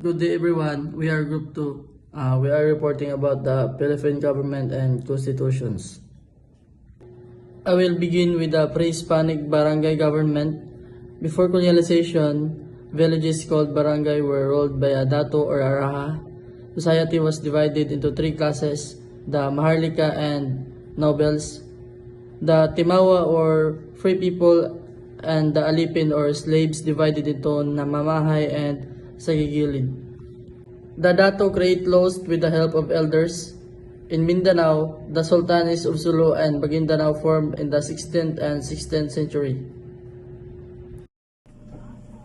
Good day everyone, we are Group 2. We are reporting about the Philippine government and constitutions. I will begin with the pre-Hispanic barangay government. Before colonialization, villages called barangay were ruled by a dato or araha. Society was divided into three classes, the Maharlika and nobles, the Timawa or free people, and the Alipin or slaves divided into namamahay and sagigilid. The dato create laws with the help of elders. In Mindanao, the Sultanes of Sulu and Maguindanao formed in the 16th and 16th century.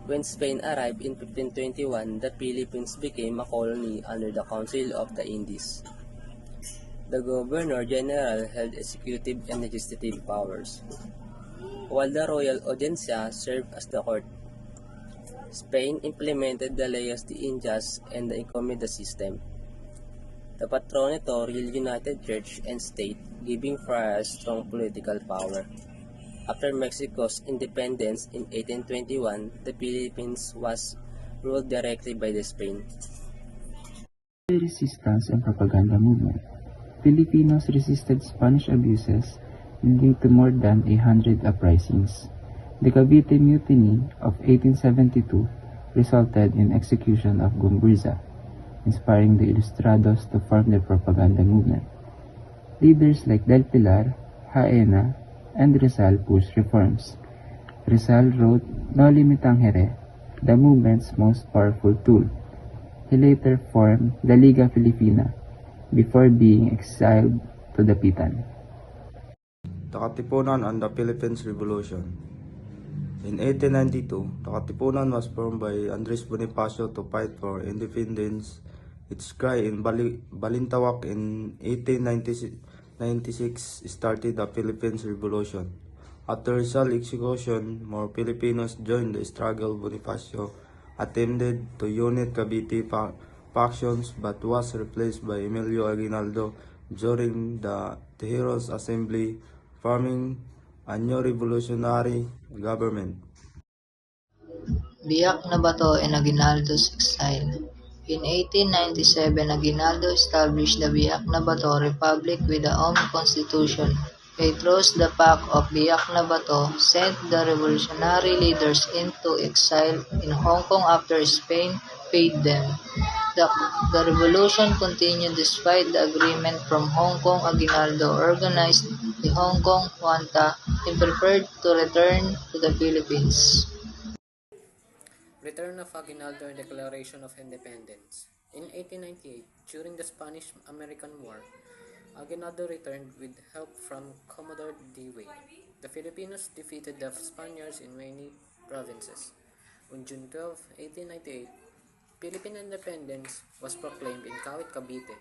When Spain arrived in 1521, the Philippines became a colony under the Council of the Indies. The Governor-General held executive and legislative powers, while the Royal Audiencia served as the court. Spain implemented the Leyes de Indias and the Encomenda system. The Patronato reunited church and state, giving friars strong political power. After Mexico's independence in 1821, the Philippines was ruled directly by the Spain. Resistance and propaganda movement. Filipinos resisted Spanish abuses, leading to more than 100 uprisings. The Cavite Mutiny of 1872 resulted in execution of Gumburza, inspiring the Ilustrados to form the propaganda movement. Leaders like Del Pilar, Jaena, and Rizal pushed reforms. Rizal wrote No Limitangere, the movement's most powerful tool. He later formed the Liga Filipina before being exiled to Dapitan. The Katipunan and the Philippines Revolution. In 1892, the Katipunan was formed by Andres Bonifacio to fight for independence. Its cry in Balintawak in 1896 started the Philippines Revolution. After Rizal execution, more Filipinos joined the struggle. Bonifacio attempted to unite Cavite factions but was replaced by Emilio Aguinaldo during the Tejeros Assembly, forming a new revolutionary government. Biak na Bato and Aguinaldo's exile. In 1897, Aguinaldo established the Biak na Bato Republic with a own constitution. He throws the pack of Biak na Bato, sent the revolutionary leaders into exile in Hong Kong after Spain paid them. The revolution continued despite the agreement from Hong Kong. Aguinaldo organized the Hong Kong Junta and prepared to return to the Philippines. Return of Aguinaldo and Declaration of Independence. In 1898, during the Spanish-American War, Aguinaldo returned with help from Commodore Dewey. The Filipinos defeated the Spaniards in many provinces. On June 12, 1898, Philippine independence was proclaimed in Kawit, Cavite.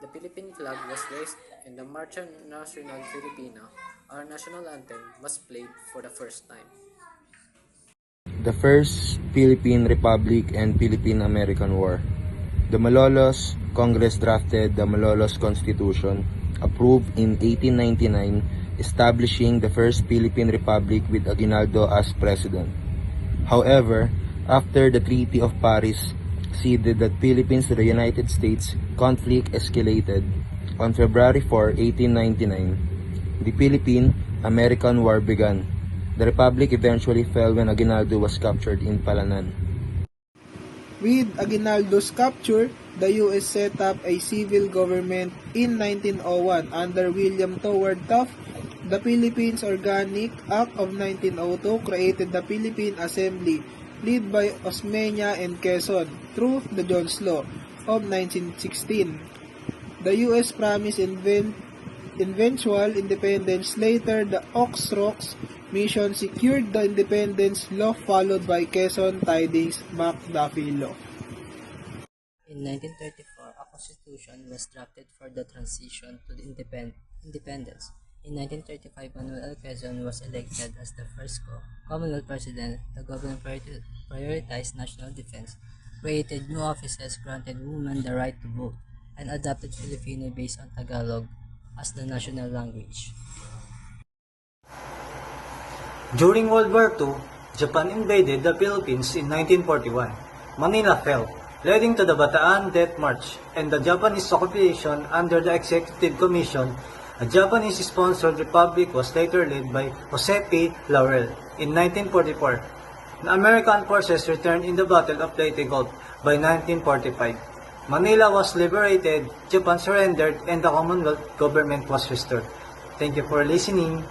The Philippine flag was raised and the Marcha Nacional Filipina, our national anthem, was played for the first time. The First Philippine Republic and Philippine-American War. The Malolos Congress drafted the Malolos Constitution, approved in 1899, establishing the First Philippine Republic with Aguinaldo as president. However, after the Treaty of Paris ceded the Philippines to the United States, conflict escalated. On February 4, 1899, the Philippine-American War began. The Republic eventually fell when Aguinaldo was captured in Palanan. With Aguinaldo's capture, the U.S. set up a civil government in 1901 under William Howard Taft. The Philippines Organic Act of 1902 created the Philippine Assembly, led by Osmeña and Quezon, through the Jones Law of 1916. The U.S. promised eventual independence. Later, the Ox-Rocks Mission secured the independence law, followed by Quezon Tidings McDuffie Law. In 1934, a constitution was drafted for the transition to the independence. In 1935, Manuel L. Quezon was elected as the first Commonwealth President. The government prioritized national defense, created new offices, granted women the right to vote, and adopted Filipino based on Tagalog as the national language. During World War II, Japan invaded the Philippines in 1941. Manila fell. leading to the Bataan Death March and the Japanese occupation under the Executive Commission. A Japanese-sponsored republic was later led by Jose P. Laurel in 1944. The American forces returned in the Battle of Leyte Gulf by 1945. Manila was liberated, Japan surrendered, and the Commonwealth government was restored. Thank you for listening.